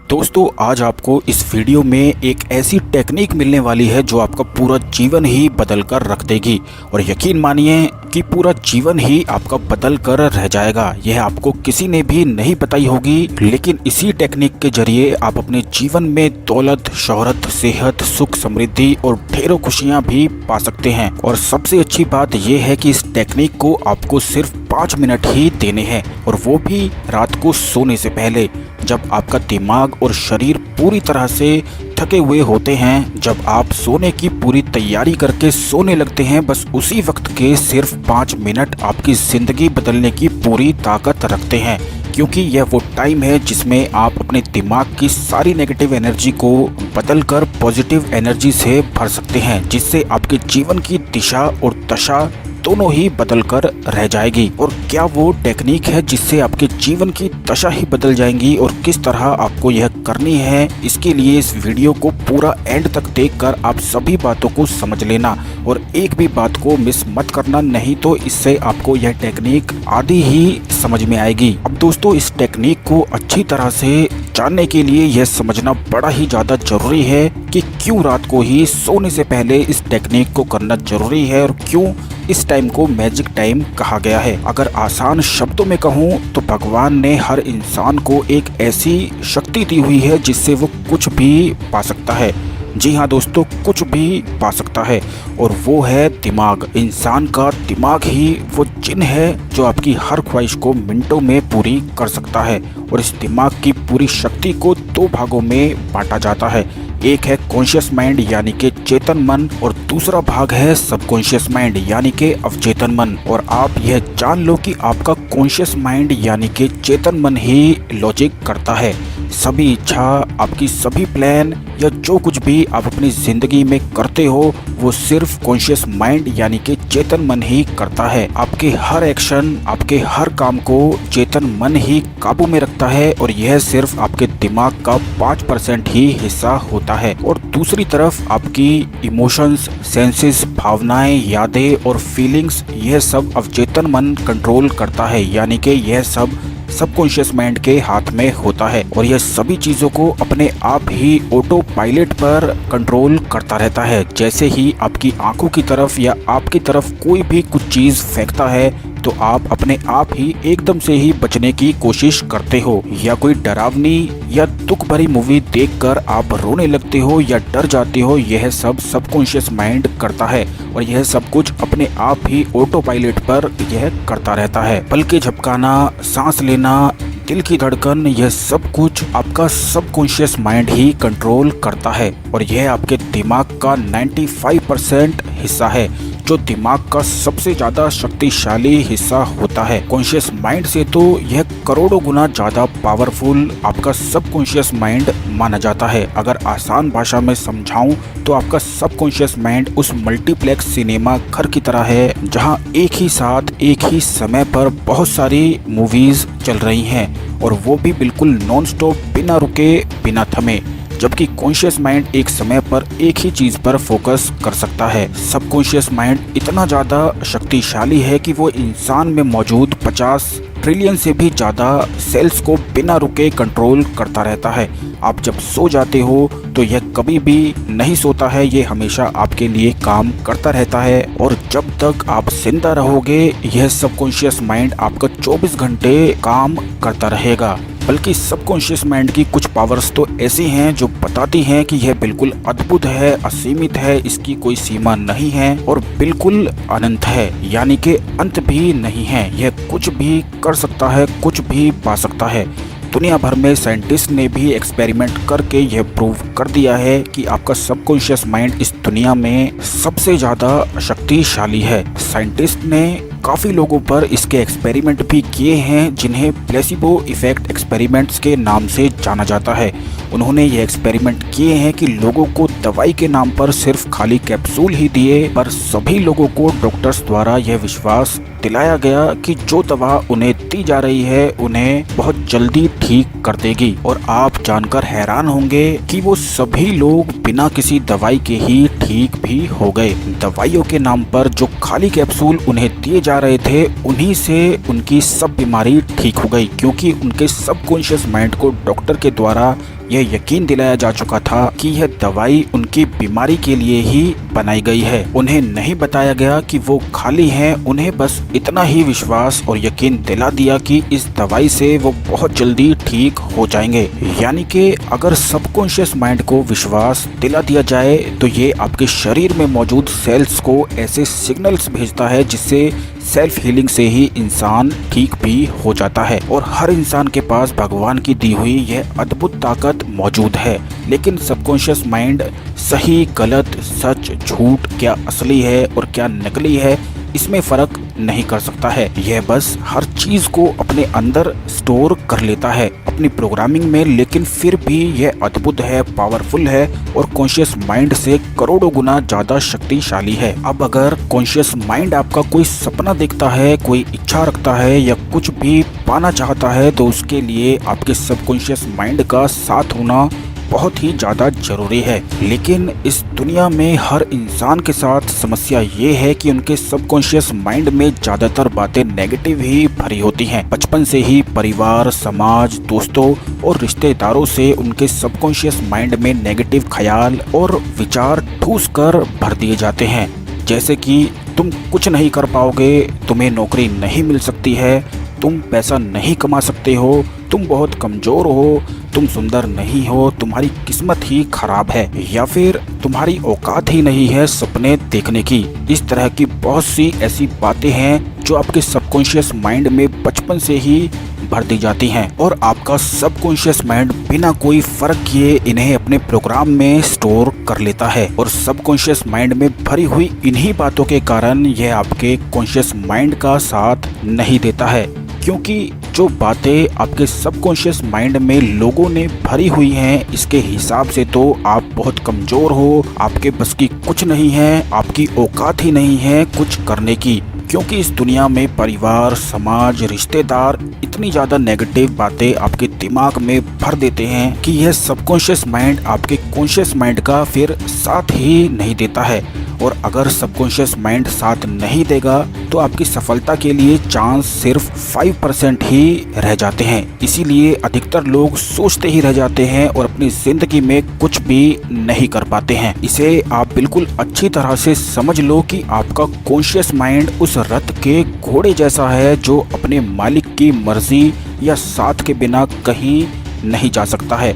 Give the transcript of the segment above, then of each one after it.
दोस्तों आज आपको इस वीडियो में एक ऐसी टेक्निक मिलने वाली है जो आपका पूरा जीवन ही बदल कर रख देगी और यकीन मानिए कि पूरा जीवन ही आपका बदल कर रह जाएगा। यह आपको किसी ने भी नहीं बताई होगी, लेकिन इसी टेक्निक के जरिए आप अपने जीवन में दौलत, शोहरत, सेहत, सुख, समृद्धि और ढेरों खुशियां भी पा सकते हैं। और सबसे अच्छी बात यह है कि इस टेक्निक को आपको सिर्फ 5 मिनट ही देने हैं, और वो भी रात को सोने से पहले, जब आपका दिमाग और शरीर पूरी तरह से थके हुए होते हैं। जब आप सोने की पूरी तैयारी करके सोने लगते हैं, बस उसी वक्त के सिर्फ 5 मिनट आपकी जिंदगी बदलने की पूरी ताकत रखते हैं, क्योंकि यह वो टाइम है जिसमें आप अपने दिमाग की सारी नेगेटिव एनर्जी को बदलकर पॉजिटिव एनर्जी से भर सकते हैं, जिससे आपके जीवन की दिशा और दशा दोनों ही बदल कर रह जाएगी। और क्या वो टेक्निक है जिससे आपके जीवन की दशा ही बदल जाएंगी और किस तरह आपको यह करनी है, इसके लिए इस वीडियो को पूरा एंड तक देखकर आप सभी बातों को समझ लेना और एक भी बात को मिस मत करना, नहीं तो इससे आपको यह टेक्निक आधी ही समझ में आएगी। अब दोस्तों इस टेक्निक को अच्छी तरह से जानने के लिए यह समझना बड़ा ही ज्यादा जरूरी है कि क्यों रात को ही सोने से पहले इस टेक्निक को करना जरूरी है और क्यों इस टाइम को मैजिक टाइम कहा गया है। अगर आसान शब्दों में कहूँ तो भगवान ने हर इंसान को एक ऐसी शक्ति दी हुई है जिससे वो कुछ भी पा सकता है। जी हाँ दोस्तों, कुछ भी पा सकता है, और वो है दिमाग। इंसान का दिमाग ही वो जिन है जो आपकी हर ख्वाहिश को मिनटों में पूरी कर सकता है। और इस दिमाग की पूरी शक्ति को 2 भागों में बांटा जाता है। एक है कॉन्शियस माइंड यानी कि चेतन मन, और दूसरा भाग है सबकॉन्शियस माइंड यानी कि अवचेतन मन। और आप यह जान लो कि आपका कॉन्शियस माइंड यानी कि चेतन मन ही लॉजिक करता है। सभी इच्छा, आपकी सभी प्लान या जो कुछ भी आप अपनी जिंदगी में करते हो वो सिर्फ कॉन्शियस माइंड यानी कि चेतन मन ही करता है। आपके हर एक्शन, आपके हर काम को चेतन मन ही काबू में रखता है, और यह सिर्फ आपके दिमाग का 5% ही हिस्सा होता है। और दूसरी तरफ आपकी इमोशंस, सेंसेस, भावनाएं, यादें और फीलिंग्स, यह सब अवचेतन मन कंट्रोल करता है, यानी कि यह सब सबकॉन्शियस माइंड के हाथ में होता है। और यह सभी चीजों को अपने आप ही ऑटो पायलट पर कंट्रोल करता रहता है। जैसे ही आपकी आंखों की तरफ या आपकी तरफ कोई भी कुछ चीज फेंकता है तो आप अपने आप ही एकदम से ही बचने की कोशिश करते हो, या कोई डरावनी या दुख भरी मूवी देखकर आप रोने लगते हो या डर जाते हो, यह सब सबकॉन्शियस माइंड करता है। और यह सब कुछ अपने आप ही ऑटो पायलट पर यह करता रहता है। पलकें झपकाना, सांस लेना, दिल की धड़कन, यह सब कुछ आपका सबकॉन्शियस माइंड ही कंट्रोल करता है। और यह आपके दिमाग का 95% हिस्सा है, जो दिमाग का सबसे ज्यादा शक्तिशाली हिस्सा होता है। कॉन्शियस माइंड से तो यह करोड़ों गुना ज्यादा पावरफुल आपका सबकॉन्शियस माइंड माना जाता है। अगर आसान भाषा में समझाऊं तो आपका सबकॉन्शियस माइंड उस मल्टीप्लेक्स सिनेमा घर की तरह है, जहां एक ही साथ एक ही समय पर बहुत सारी मूवीज चल रही हैं, और वो भी बिल्कुल नॉन स्टॉप, बिना रुके, बिना थमे। जबकि कॉन्शियस माइंड एक समय पर एक ही चीज पर फोकस कर सकता है। सबकॉन्शियस माइंड इतना ज्यादा शक्तिशाली है कि वो इंसान में मौजूद 50 ट्रिलियन से भी ज्यादा सेल्स को बिना रुके कंट्रोल करता रहता है। आप जब सो जाते हो तो यह कभी भी नहीं सोता है, ये हमेशा आपके लिए काम करता रहता है। और जब तक आप जिंदा रहोगे यह सबकॉन्शियस माइंड आपका 24 घंटे काम करता रहेगा। बल्कि सबकॉन्शियस माइंड की कुछ पावर्स तो ऐसी हैं जो बताती हैं कि यह बिल्कुल अद्भुत है, असीमित है, इसकी कोई सीमा नहीं है और बिल्कुल अनंत है, यानी कि अंत भी नहीं है। यह कुछ भी कर सकता है, कुछ भी पा सकता है। दुनिया भर में साइंटिस्ट ने भी एक्सपेरिमेंट करके यह प्रूव कर दिया है कि आपका सबकॉन्शियस माइंड इस दुनिया में सबसे ज्यादा शक्तिशाली है। साइंटिस्ट ने काफ़ी लोगों पर इसके एक्सपेरिमेंट भी किए हैं, जिन्हें प्लेसिबो इफेक्ट एक्सपेरिमेंट्स के नाम से जाना जाता है। उन्होंने ये एक्सपेरिमेंट किए हैं कि लोगों को दवाई के नाम पर सिर्फ खाली कैप्सूल ही दिए, पर सभी लोगों को डॉक्टर्स द्वारा यह विश्वास दिलाया गया कि जो दवा उन्हें दी जा रही है उन्हें बहुत जल्दी ठीक कर देगी। और आप जानकर हैरान होंगे कि वो सभी लोग बिना किसी दवाई के ही ठीक भी हो गए। दवाइयों के नाम पर जो खाली कैप्सूल उन्हें दिए जा रहे थे, उन्हीं से उनकी सब बीमारी ठीक हो गई, क्योंकि उनके सबकॉन्शियस माइंड को डॉक्टर के द्वारा यह यकीन दिलाया जा चुका था कि यह दवाई उनकी बीमारी के लिए ही बनाई गई है। उन्हें नहीं बताया गया कि वो खाली हैं, उन्हें बस इतना ही विश्वास और यकीन दिला दिया कि इस दवाई से वो बहुत जल्दी ठीक हो जाएंगे। यानी कि अगर सबकॉन्शियस माइंड को विश्वास दिला दिया जाए तो ये आपके शरीर में मौजूद सेल्स को ऐसे सिग्नल्स भेजता है जिससे सेल्फ हीलिंग से ही इंसान ठीक भी हो जाता है। और हर इंसान के पास भगवान की दी हुई यह अद्भुत ताकत मौजूद है, लेकिन सबकॉन्शियस माइंड सही गलत, सच झूठ, क्या असली है और क्या नकली है, इसमें फर्क नहीं कर सकता है। यह बस हर चीज को अपने अंदर स्टोर कर लेता है अपनी प्रोग्रामिंग में, लेकिन फिर भी यह अद्भुत है, पावरफुल है और कॉन्शियस माइंड से करोड़ों गुना ज्यादा शक्तिशाली है। अब अगर कॉन्शियस माइंड आपका कोई सपना देखता है, कोई इच्छा रखता है या कुछ भी पाना चाहता है, तो उसके लिए आपके सबकॉन्शियस माइंड का साथ होना बहुत ही ज़्यादा जरूरी है। लेकिन इस दुनिया में हर इंसान के साथ समस्या ये है कि उनके सबकॉन्शियस माइंड में ज़्यादातर बातें नेगेटिव ही भरी होती हैं। बचपन से ही परिवार, समाज, दोस्तों और रिश्तेदारों से उनके सबकॉन्शियस माइंड में नेगेटिव ख्याल और विचार ठूस कर भर दिए जाते हैं, जैसे कि तुम कुछ नहीं कर पाओगे, तुम्हें नौकरी नहीं मिल सकती है, तुम पैसा नहीं कमा सकते हो, तुम बहुत कमजोर हो, तुम सुंदर नहीं हो, तुम्हारी किस्मत ही खराब है, या फिर तुम्हारी औकात ही नहीं है सपने देखने की। इस तरह की बहुत सी ऐसी बातें हैं जो आपके सबकॉन्शियस माइंड में बचपन से ही भर दी जाती हैं और आपका सबकॉन्शियस माइंड बिना कोई फर्क किए इन्हें अपने प्रोग्राम में स्टोर कर लेता है। और सबकॉन्शियस माइंड में भरी हुई इन्हीं बातों के कारण यह आपके कॉन्शियस माइंड का साथ नहीं देता है, क्योंकि जो बातें आपके सबकॉन्शियस माइंड में लोगों ने भरी हुई हैं, इसके हिसाब से तो आप बहुत कमजोर हो, आपके बस की कुछ नहीं है, आपकी औकात ही नहीं है कुछ करने की। क्योंकि इस दुनिया में परिवार, समाज, रिश्तेदार इतनी ज़्यादा नेगेटिव बातें आपके दिमाग में भर देते हैं कि यह सबकॉन्शियस माइंड आपके कॉन्शियस माइंड का फिर साथ ही नहीं देता है। और अगर सबकॉन्शियस माइंड साथ नहीं देगा तो आपकी सफलता के लिए चांस सिर्फ 5% ही रह जाते हैं। इसीलिए अधिकतर लोग सोचते ही रह जाते हैं और अपनी जिंदगी में कुछ भी नहीं कर पाते हैं। इसे आप बिल्कुल अच्छी तरह से समझ लो कि आपका कॉन्शियस माइंड उस रथ के घोड़े जैसा है जो अपने मालिक की मर्जी या साथ के बिना कहीं नहीं जा सकता है।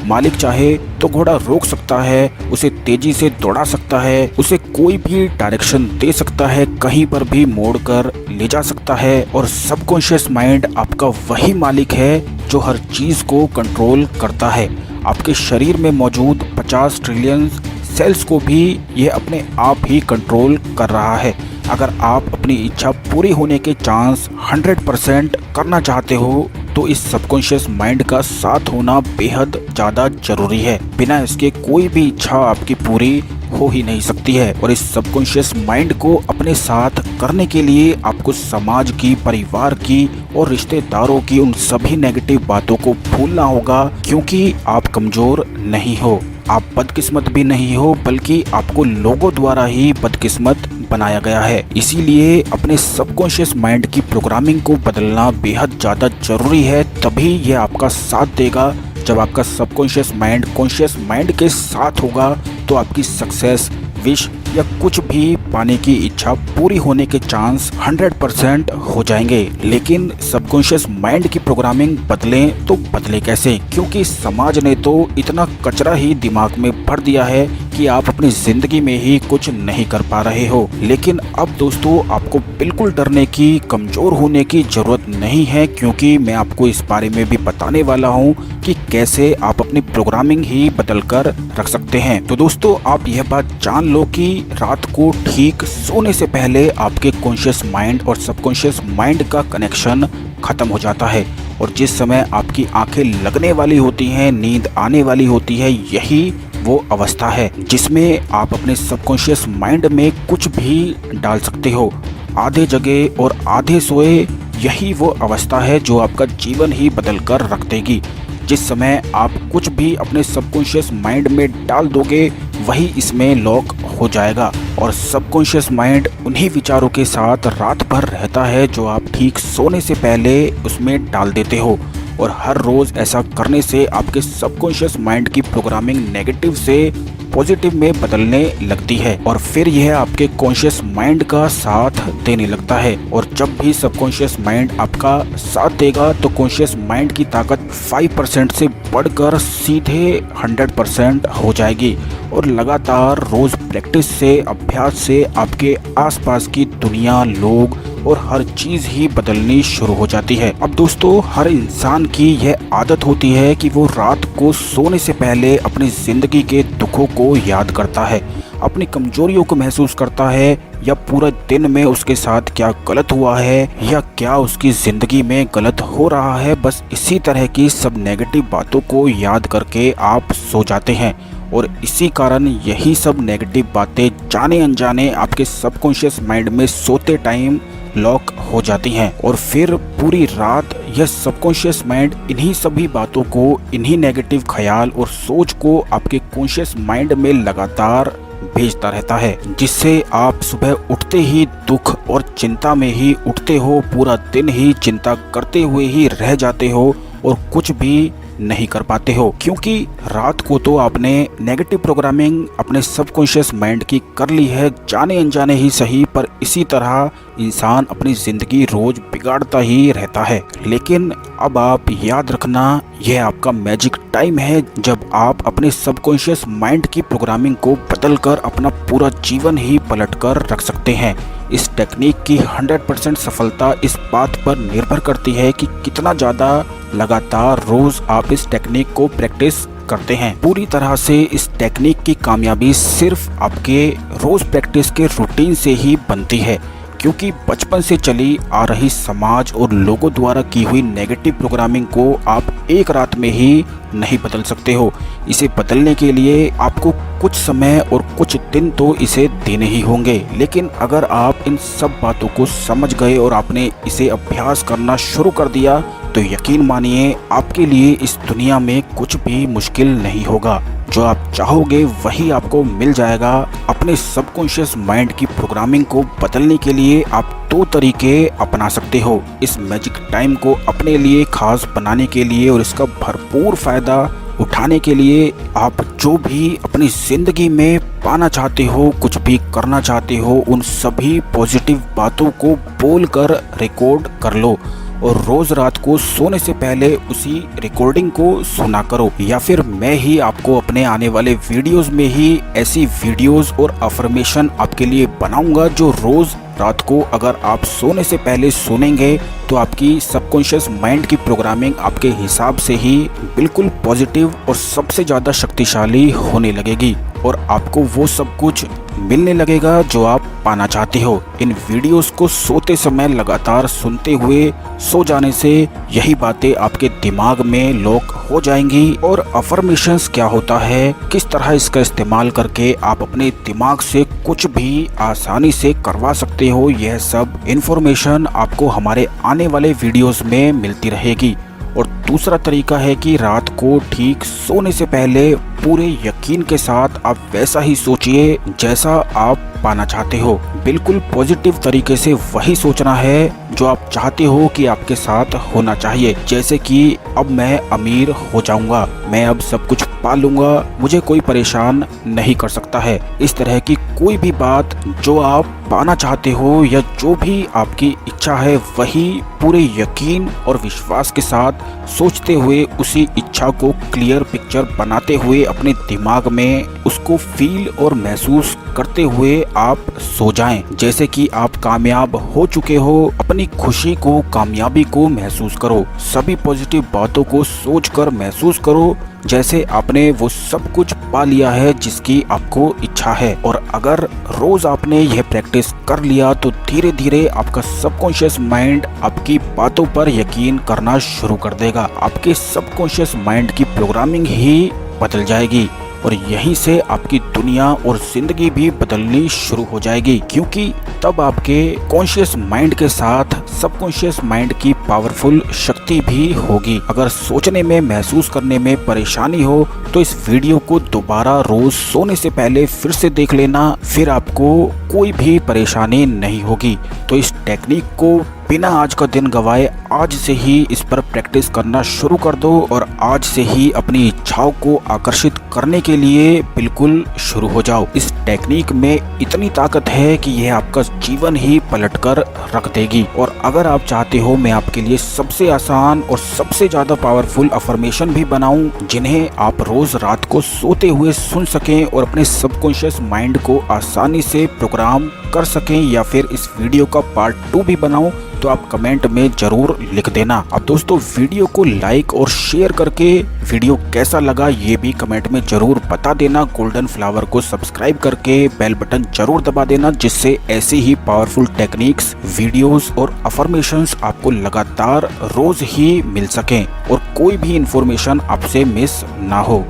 मालिक चाहे तो घोड़ा रोक सकता है, उसे तेजी से दौड़ा सकता है, उसे कोई भी डायरेक्शन दे सकता है, कहीं पर भी मोड़कर ले जा सकता है। और सबकॉन्शियस माइंड आपका वही मालिक है जो हर चीज को कंट्रोल करता है। आपके शरीर में मौजूद 50 ट्रिलियन सेल्स को भी यह अपने आप ही कंट्रोल कर रहा है। अगर आप अपनी इच्छा पूरी होने के चांस 100% करना चाहते हो तो इस सबकॉन्शियस माइंड का साथ होना बेहद ज़्यादा जरूरी है। बिना इसके कोई भी इच्छा आपकी पूरी हो ही नहीं सकती है। और इस सबकॉन्शियस माइंड को अपने साथ करने के लिए आपको समाज की, परिवार की और रिश्तेदारों की उन सभी नेगेटिव बातों को भूलना होगा, क्योंकि आप कमजोर नहीं हो, आप बदकिस्मत भी नहीं हो, बल्कि आपको लोगों द्वारा ही बदकिस्मत बनाया गया है। इसीलिए अपने सबकॉन्शियस माइंड की प्रोग्रामिंग को बदलना बेहद ज़्यादा जरूरी है। तभी यह आपका साथ देगा। जब आपका सबकॉन्शियस माइंड कॉन्शियस माइंड के साथ होगा तो आपकी सक्सेस, विश या कुछ भी पाने की इच्छा पूरी होने के चांस 100% हो जाएंगे। लेकिन सबकॉन्शियस माइंड की प्रोग्रामिंग बदलें तो बदले कैसे? क्योंकि समाज ने तो इतना कचरा ही दिमाग में भर दिया है कि आप अपनी जिंदगी में ही कुछ नहीं कर पा रहे हो। लेकिन अब दोस्तों आपको बिल्कुल डरने की, कमजोर होने की जरूरत नहीं है, क्योंकि मैं आपको इस बारे में भी बताने वाला हूँ कि कैसे आप अपनी प्रोग्रामिंग ही बदल कर रख सकते हैं। तो दोस्तों आप यह बात जान लो कि रात को ठीक सोने से पहले आपके कॉन्शियस माइंड और सबकॉन्शियस माइंड का कनेक्शन खत्म हो जाता है। और जिस समय आपकी आंखें लगने वाली होती हैं, नींद आने वाली होती है, यही वो अवस्था है जिसमें आप अपने सबकॉन्शियस माइंड में कुछ भी डाल सकते हो। आधे जगे और आधे सोए, यही वो अवस्था है जो आपका जीवन ही बदल कर रख देगी। जिस समय आप कुछ भी अपने सबकॉन्शियस माइंड में डाल दोगे वही इसमें लॉक हो जाएगा। और सबकॉन्शियस माइंड उन्हीं विचारों के साथ रात भर रहता है जो आप ठीक सोने से पहले उसमें डाल देते हो। और हर रोज ऐसा करने से आपके सबकॉन्शियस माइंड की प्रोग्रामिंग नेगेटिव से पॉजिटिव में बदलने लगती है और फिर यह आपके कॉन्शियस माइंड का साथ देने लगता है। और जब भी सबकॉन्शियस माइंड आपका साथ देगा तो कॉन्शियस माइंड की ताकत 5% से बढ़कर सीधे 100% हो जाएगी। और लगातार रोज प्रैक्टिस से, अभ्यास से आपके आसपास की दुनिया, लोग और हर चीज ही बदलनी शुरू हो जाती है। अब दोस्तों, हर इंसान की यह आदत होती है कि वो रात को सोने से पहले अपनी जिंदगी के दुखों को याद करता है, अपनी कमजोरियों को महसूस करता है, या पूरा दिन में उसके साथ क्या गलत हुआ है या क्या उसकी जिंदगी में गलत हो रहा है। बस इसी तरह की सब नेगेटिव बातों को याद करके आप सो जाते हैं और इसी कारण यही सब नेगेटिव बातें जाने अनजाने आपके सबकॉन्शियस माइंड में सोते टाइम लॉक हो जाती हैं और फिर पूरी रात यह सबकॉन्शियस माइंड इन्हीं सभी बातों को, इन्हीं नेगेटिव ख्याल और सोच को आपके कॉन्शियस माइंड में लगातार भेजता रहता है, जिससे आप सुबह उठते ही दुख और चिंता में ही उठते हो, पूरा दिन ही चिंता करते हुए ही रह जाते हो और कुछ भी नहीं कर पाते हो, क्योंकि रात को तो आपने नेगेटिव प्रोग्रामिंग अपने सबकॉन्शियस माइंड की कर ली है, जाने अनजाने ही सही, पर इसी तरह इंसान अपनी जिंदगी रोज बिगाड़ता ही रहता है। लेकिन अब आप याद रखना, यह आपका मैजिक टाइम है जब आप अपने सबकॉन्शियस माइंड की प्रोग्रामिंग को बदलकर अपना पूरा जीवन ही पलटकर रख सकते हैं। इस टेक्निक की 100% सफलता इस बात पर निर्भर करती है कि कितना ज़्यादा लगातार रोज आप इस टेक्निक को प्रैक्टिस करते हैं। पूरी तरह से इस टेक्निक की कामयाबी सिर्फ आपके रोज प्रैक्टिस के रूटीन से ही बनती है, क्योंकि बचपन से चली आ रही समाज और लोगों द्वारा की हुई नेगेटिव प्रोग्रामिंग को आप एक रात में ही नहीं बदल सकते हो। इसे बदलने के लिए आपको कुछ समय और कुछ दिन तो इसे देने ही होंगे, लेकिन अगर आप इन सब बातों को समझ गए और आपने इसे अभ्यास करना शुरू कर दिया तो यकीन मानिए आपके लिए इस दुनिया में कुछ भी मुश्किल नहीं होगा। जो आप चाहोगे वही आपको मिल जाएगा। अपने सबकॉन्शियस माइंड की प्रोग्रामिंग को बदलने के लिए आप 2 तरीके अपना सकते हो। इस मैजिक टाइम को अपने लिए खास बनाने के लिए और इसका भरपूर फायदा उठाने के लिए आप जो भी अपनी जिंदगी में पाना चाहते हो, कुछ भी करना चाहते हो, उन सभी पॉजिटिव बातों को बोलकर रिकॉर्ड कर लो और रोज रात को सोने से पहले उसी रिकॉर्डिंग को सुना करो, या फिर मैं ही आपको अपने आने वाले वीडियोस में ही ऐसी वीडियोस और अफर्मेशन आपके लिए बनाऊंगा जो रोज रात को अगर आप सोने से पहले सुनेंगे तो आपकी सबकॉन्शियस माइंड की प्रोग्रामिंग आपके हिसाब से ही बिल्कुल पॉजिटिव और सबसे ज़्यादा शक्तिशाली होने लगेगी और आपको वो सब कुछ मिलने लगेगा जो आप पाना चाहते हो। इन वीडियोस को सोते समय लगातार सुनते हुए सो जाने से यही बातें आपके दिमाग में लॉक हो जाएंगी। और अफर्मेशंस क्या होता है, किस तरह इसका इस्तेमाल करके आप अपने दिमाग से कुछ भी आसानी से करवा सकते हो, यह सब इन्फॉर्मेशन आपको हमारे आने वाले वीडियोस में मिलती रहेगी। और दूसरा तरीका है कि रात को ठीक सोने से पहले पूरे यकीन के साथ आप वैसा ही सोचिए जैसा आप पाना चाहते हो। बिल्कुल पॉजिटिव तरीके से वही सोचना है जो आप चाहते हो कि आपके साथ होना चाहिए। जैसे कि अब मैं अमीर हो जाऊंगा, मैं अब सब कुछ पा लूंगा, मुझे कोई परेशान नहीं कर सकता है। इस तरह की कोई भी बात जो आप पाना चाहते हो या जो भी आपकी इच्छा है, वही पूरे यकीन और विश्वास के साथ सोचते हुए उसी इच्छा को क्लियर पिक्चर बनाते हुए अपने दिमाग में उसको फील और महसूस करते हुए आप सो जाएं। जैसे कि आप कामयाब हो चुके हो, अपनी खुशी को, कामयाबी को महसूस करो। सभी पॉजिटिव बातों को सोचकर महसूस करो जैसे आपने वो सब कुछ पा लिया है जिसकी आपको इच्छा है। और अगर रोज आपने यह प्रैक्टिस कर लिया तो धीरे धीरे आपका सबकॉन्शियस माइंड आपकी बातों पर यकीन करना शुरू कर देगा। आपके सबकॉन्शियस माइंड की प्रोग्रामिंग ही बदल जाएगी और यहीं से आपकी दुनिया और जिंदगी भी बदलनी शुरू हो जाएगी, क्योंकि तब आपके कॉन्शियस माइंड के साथ सबकॉन्शियस माइंड की पावरफुल शक्ति भी होगी। अगर सोचने में, महसूस करने में परेशानी हो तो इस वीडियो को दोबारा रोज सोने से पहले फिर से देख लेना, फिर आपको कोई भी परेशानी नहीं होगी। तो इस टेक्निक को बिना आज का दिन गवाए आज से ही इस पर प्रैक्टिस करना शुरू कर दो और आज से ही अपनी इच्छाओं को आकर्षित करने के लिए बिल्कुल शुरू हो जाओ। इस टेक्निक में इतनी ताकत है कि यह आपका जीवन ही पलटकर रख देगी। और अगर आप चाहते हो मैं आपके लिए सबसे आसान और सबसे ज्यादा पावरफुल अफर्मेशन भी बनाऊं जिन्हें आप रोज रात को सोते हुए सुन सकें और अपने सबकॉन्शियस माइंड को आसानी से प्रोग्राम कर सकें, या फिर इस वीडियो का पार्ट 2 भी बनाऊं, तो आप कमेंट में जरूर लिख देना। अब दोस्तों वीडियो को लाइक और शेयर करके वीडियो कैसा लगा ये भी कमेंट में जरूर बता देना। गोल्डन फ्लावर को सब्सक्राइब करके बेल बटन जरूर दबा देना, जिससे ऐसी ही पावरफुल टेक्निक्स, वीडियोस और अफर्मेशंस आपको लगातार रोज ही मिल सकें और कोई भी इंफॉर्मेशन आपसे मिस ना हो।